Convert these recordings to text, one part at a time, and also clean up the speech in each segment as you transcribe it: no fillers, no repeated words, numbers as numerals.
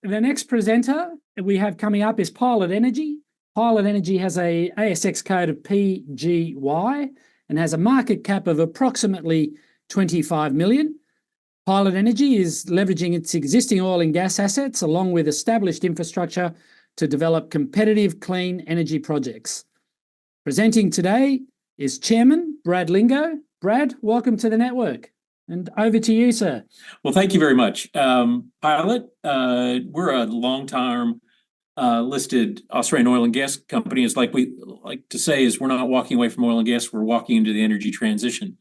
the next presenter we have coming up is Pilot Energy. Pilot Energy has a ASX code of PGY and has a market cap of approximately 25 million. Pilot Energy is leveraging its existing oil and gas assets along with established infrastructure to develop competitive clean energy projects. Presenting today is Chairman Brad Lingo. Brad, welcome to the network. And over to you, sir. Well, thank you very much. Pilot, we're a long-term listed Australian oil and gas company. It's like we like to say is we're not walking away from oil and gas, we're walking into the energy transition.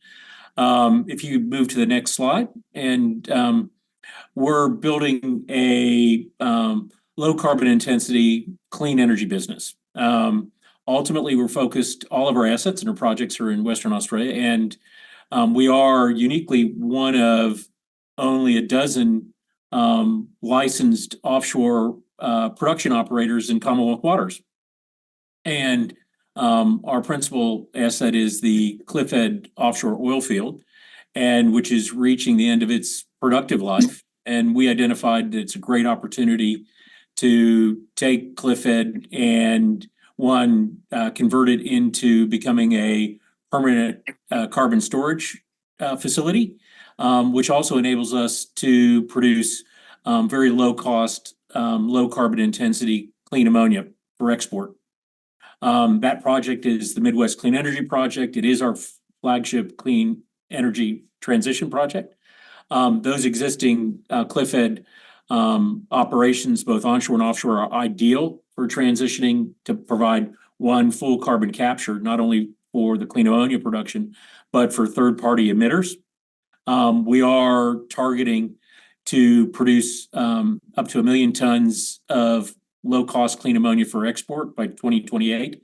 If you move to the next slide, and we're building a low carbon intensity clean energy business. Ultimately, we're focused, all of our assets and our projects are in Western Australia, and we are uniquely one of only a dozen licensed offshore production operators in Commonwealth waters. And our principal asset is the Cliffhead offshore oil field, and which is reaching the end of its productive life. And we identified that it's a great opportunity to take Cliffhead and convert it into becoming a permanent carbon storage facility, which also enables us to produce very low cost, low carbon intensity clean ammonia for export. That project is the Midwest Clean Energy Project. It is our flagship clean energy transition project. Those existing Cliffhead operations, both onshore and offshore, are ideal for transitioning to provide full carbon capture, not only for the clean ammonia production, but for third-party emitters. We are targeting to produce up to 1 million tons of low-cost clean ammonia for export by 2028.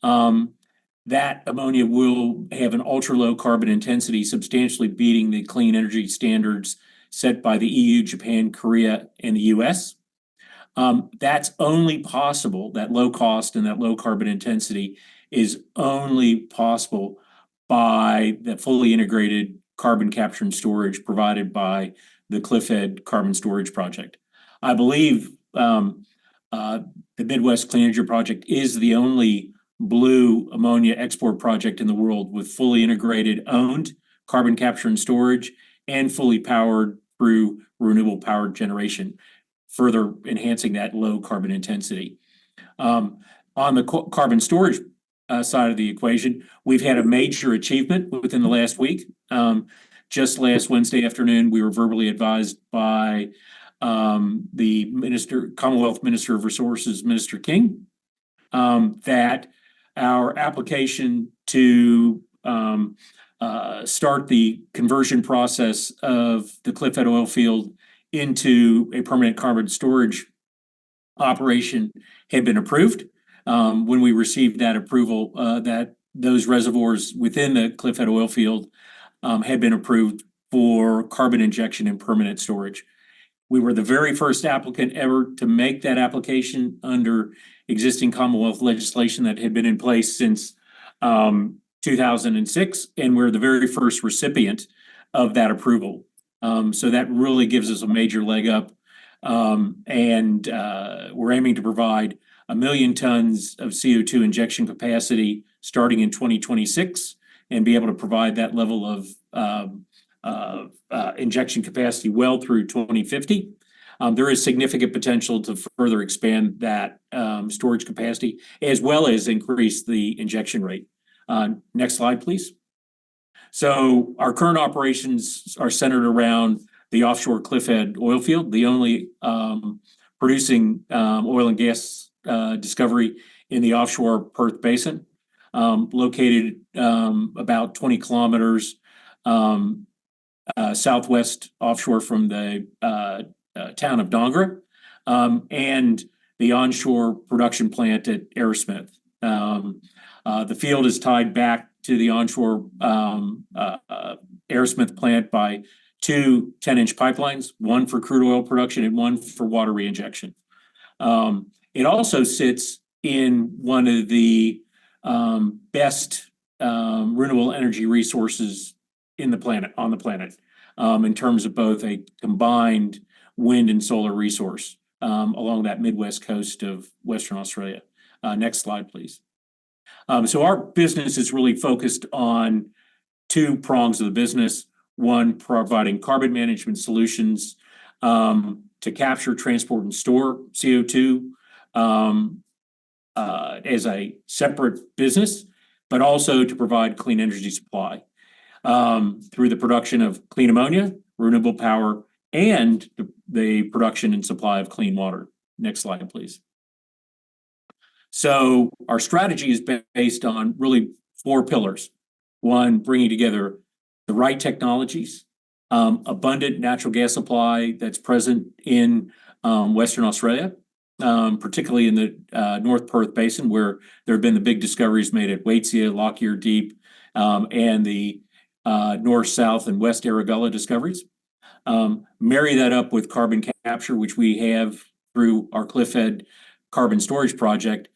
That ammonia will have an ultra-low carbon intensity, substantially beating the clean energy standards set by the EU, Japan, Korea, and the US. That's only possible, that low cost and that low carbon intensity is only possible by the fully integrated carbon capture and storage provided by the Cliffhead Carbon Storage Project. I believe the Midwest Clean Energy Project is the only blue ammonia export project in the world with fully integrated owned carbon capture and storage and fully powered through renewable power generation, further enhancing that low carbon intensity. On the carbon storage side of the equation, we've had a major achievement within the last week. Just last Wednesday afternoon, we were verbally advised by the Commonwealth Minister of Resources, Minister King, that our application to start the conversion process of the Cliffhead oil field into a permanent carbon storage operation had been approved. When we received that approval, that those reservoirs within the Cliffhead oil field had been approved for carbon injection and permanent storage. We were the very first applicant ever to make that application under existing Commonwealth legislation that had been in place since 2006, and we're the very first recipient of that approval. So that really gives us a major leg up, and we're aiming to provide 1 million tons of CO2 injection capacity starting in 2026 and be able to provide that level of injection capacity well through 2050. There is significant potential to further expand that storage capacity as well as increase the injection rate. Next slide, please. So our current operations are centered around the offshore Cliffhead oil field, the only producing oil and gas discovery in the offshore Perth Basin, located about 20 kilometers southwest offshore from the town of Dongra, and the onshore production plant at Arrowsmith. The field is tied back to the onshore Arrowsmith plant by two 10-inch pipelines, one for crude oil production and one for water reinjection. It also sits in one of the best renewable energy resources on the planet, in terms of both a combined wind and solar resource. along that Midwest coast of Western Australia. Next slide, please. So our business is really focused on two prongs of the business. One, providing carbon management solutions to capture, transport, and store CO2 as a separate business, but also to provide clean energy supply through the production of clean ammonia, renewable power, and the production and supply of clean water. Next slide, please. So our strategy is based on really four pillars. One, bringing together the right technologies, abundant natural gas supply that's present in Western Australia, particularly in the North Perth Basin, where there have been the big discoveries made at Waitsia, Lockyer Deep, and the North, South, and West Erregulla discoveries. Marry that up with carbon capture, which we have through our Cliffhead carbon storage project,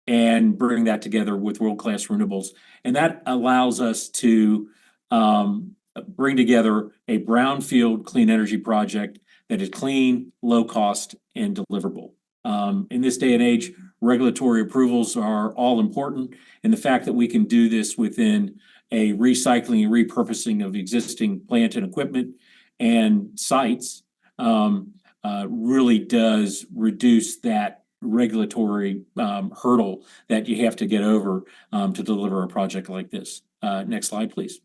and bring that together with world-class renewables. And that allows us to bring together a brownfield clean energy project that is clean, low cost, and deliverable. In this day and age, regulatory approvals are all important, and the fact that we can do this within a recycling and repurposing of existing plant and equipment and sites really does reduce that regulatory hurdle that you have to get over to deliver a project like this. Next slide, please.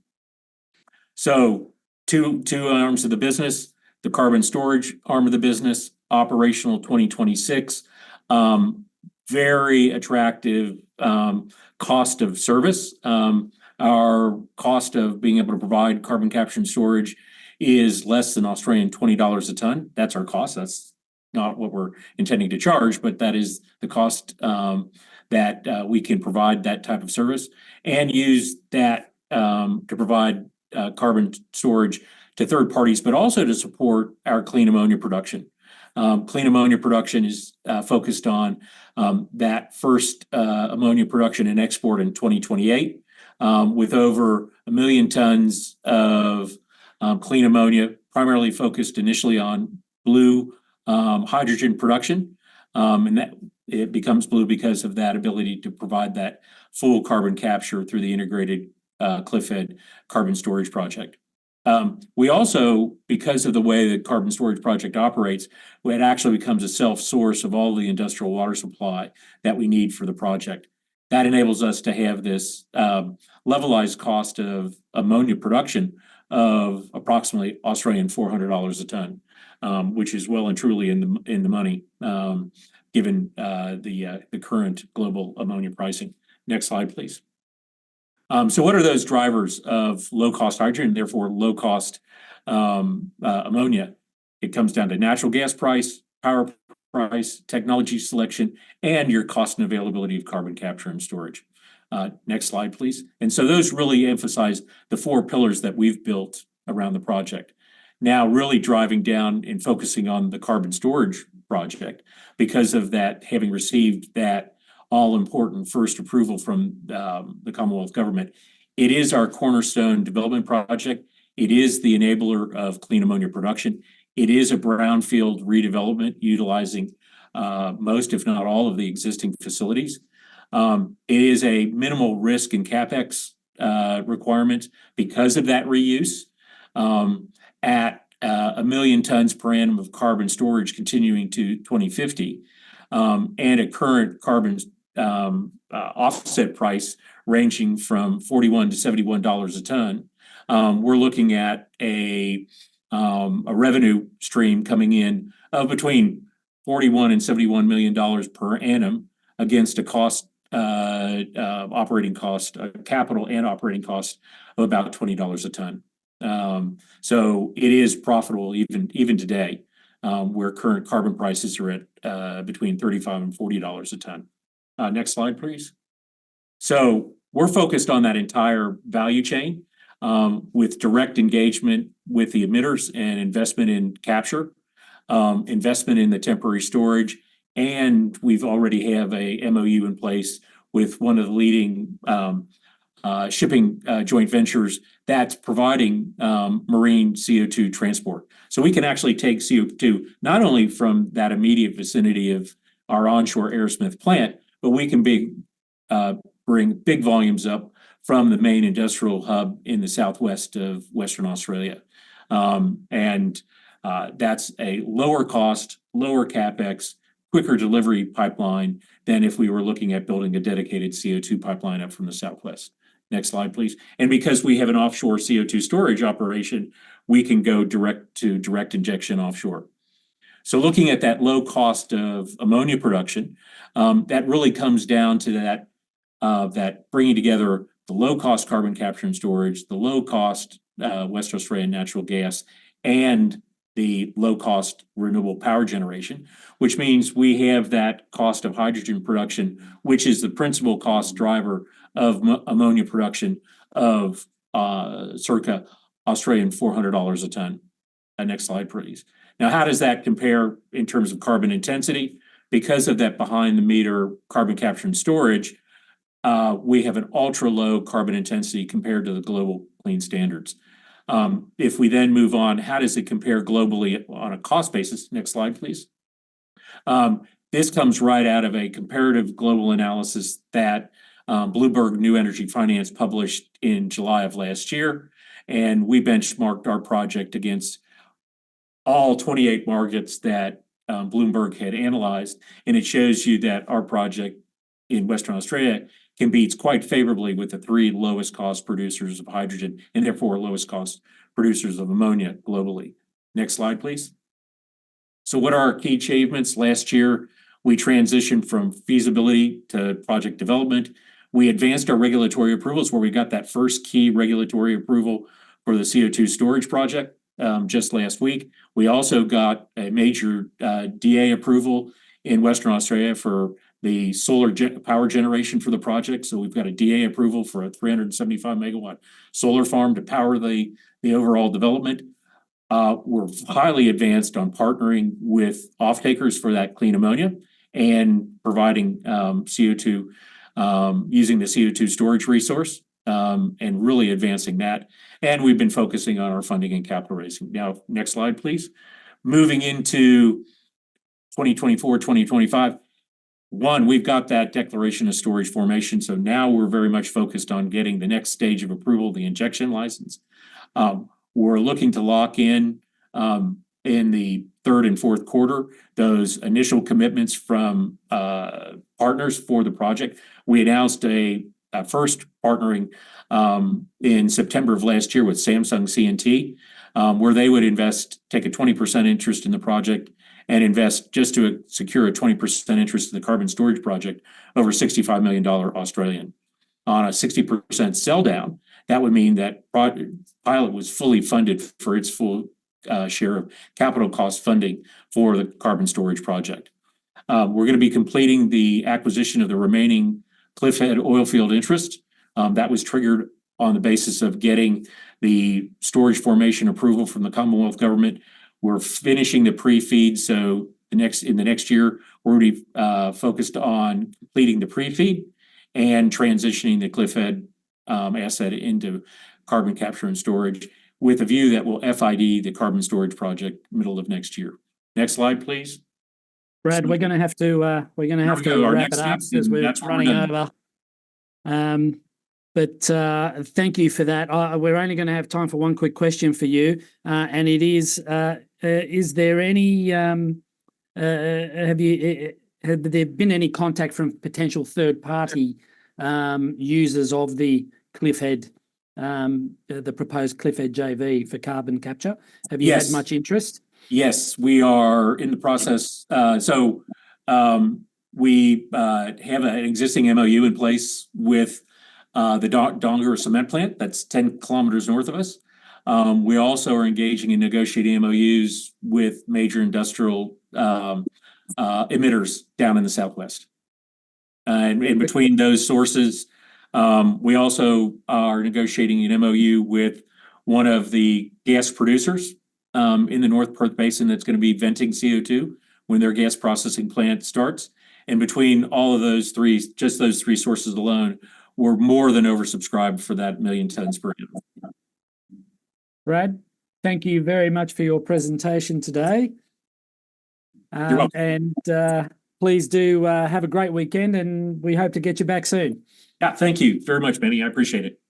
So two arms of the business, the carbon storage arm of the business, operational 2026, very attractive cost of service. Our cost of being able to provide carbon capture and storage is less than Australian $20 a ton. That's our cost. That's not what we're intending to charge, but that is the cost that we can provide that type of service and use that to provide carbon storage to third parties, but also to support our clean ammonia production. Clean ammonia production is focused on that first ammonia production and export in 2028, with over 1 million tons of clean ammonia, primarily focused initially on blue hydrogen production. And that it becomes blue because of that ability to provide that full carbon capture through the integrated Cliffhead carbon storage project. We also, because of the way the carbon storage project operates, it actually becomes a self-source of all the industrial water supply that we need for the project. That enables us to have this levelized cost of ammonia production of approximately Australian $400 a ton, which is well and truly in the money, given the current global ammonia pricing. Next slide, please. So what are those drivers of low-cost hydrogen, and therefore low-cost ammonia? It comes down to natural gas price, power price, technology selection, and your cost and availability of carbon capture and storage. Next slide, please. And so those really emphasize the four pillars that we've built around the project. Now really driving down and focusing on the carbon storage project because of that, having received that all-important first approval from the Commonwealth Government. It is our cornerstone development project. It is the enabler of clean ammonia production. It is a brownfield redevelopment utilizing most, if not all, of the existing facilities. It is a minimal risk and CapEx requirement because of that reuse at 1 million tons per annum of carbon storage continuing to 2050 and a current carbon offset price ranging from $41 to $71 a ton. We're looking at a revenue stream coming in of between $41 and $71 million per annum against a cost operating cost, capital and operating cost of about $20 a ton. So it is profitable even today, where current carbon prices are at between $35 and $40 a ton. Next slide, please. So we're focused on that entire value chain with direct engagement with the emitters and investment in capture, investment in the temporary storage, and we've already have a MOU in place with one of the leading shipping joint ventures that's providing marine CO2 transport. So we can actually take CO2 not only from that immediate vicinity of our onshore Aerosmith plant, but we can bring big volumes up from the main industrial hub in the southwest of Western Australia. That's a lower cost, lower CapEx, quicker delivery pipeline than if we were looking at building a dedicated CO2 pipeline up from the southwest. Next slide, please. And because we have an offshore CO2 storage operation, we can go direct injection offshore. So looking at that low cost of ammonia production, that really comes down to that bringing together the low cost carbon capture and storage, the low cost West Australian natural gas, and the low cost renewable power generation, which means we have that cost of hydrogen production, which is the principal cost driver of ammonia production of circa Australian $400 a ton. Next slide, please. Now, how does that compare in terms of carbon intensity? Because of that behind the meter carbon capture and storage, we have an ultra low carbon intensity compared to the global clean standards. If we then move on, how does it compare globally on a cost basis? Next slide, please. This comes right out of a comparative global analysis that Bloomberg New Energy Finance published in July of last year. And we benchmarked our project against all 28 markets that Bloomberg had analyzed. And it shows you that our project in Western Australia competes quite favorably with the three lowest cost producers of hydrogen and therefore lowest cost producers of ammonia globally. Next slide, please. So what are our key achievements? Last year, we transitioned from feasibility to project development. We advanced our regulatory approvals where we got that first key regulatory approval for the CO2 storage project just last week. We also got a major DA approval in Western Australia for the solar power generation for the project. So we've got a DA approval for a 375 megawatt solar farm to power the overall development. We're highly advanced on partnering with off-takers for that clean ammonia and providing CO2, using the CO2 storage resource and really advancing that. And we've been focusing on our funding and capital raising. Now, next slide, please. Moving into 2024, 2025. One, we've got that declaration of storage formation. So now we're very much focused on getting the next stage of approval, the injection license. We're looking to lock in the third and fourth quarter, those initial commitments from partners for the project. We announced a first partnering in September of last year with Samsung C&T, where they would take a 20% interest in the project and invest just to secure a 20% interest in the carbon storage project over $65 million Australian. On a 60% sell down, that would mean that Pilot was fully funded for its full share of capital cost funding for the carbon storage project. We're going to be completing the acquisition of the remaining Cliffhead oil field interest. That was triggered on the basis of getting the storage formation approval from the Commonwealth government. We're finishing the pre-feed, so in the next year, we're already focused on completing the pre-feed and transitioning the Cliffhead asset into carbon capture and storage with a view that will FID the carbon storage project middle of next year. Next slide, please. Brad, we're going to have to wrap it up because we're running over. But thank you for that. We're only going to have time for one quick question for you, and it is there any have there been any contact from potential third party users of the Cliffhead, the proposed Cliffhead JV for carbon capture? Have you had much interest? Yes, we are in the process. We have an existing MOU in place with the Dongara cement plant that's 10 kilometers north of us. We also are engaging in negotiating MOUs with major industrial emitters down in the southwest. And in between those sources, we also are negotiating an MOU with one of the gas producers in the North Perth Basin that's going to be venting CO2 when their gas processing plant starts. And between all of those three, just those three sources alone, we're more than oversubscribed for that 1 million tons per annum. Brad, thank you very much for your presentation today. You're welcome. And please do have a great weekend, and we hope to get you back soon. Yeah, thank you very much, Benny. I appreciate it.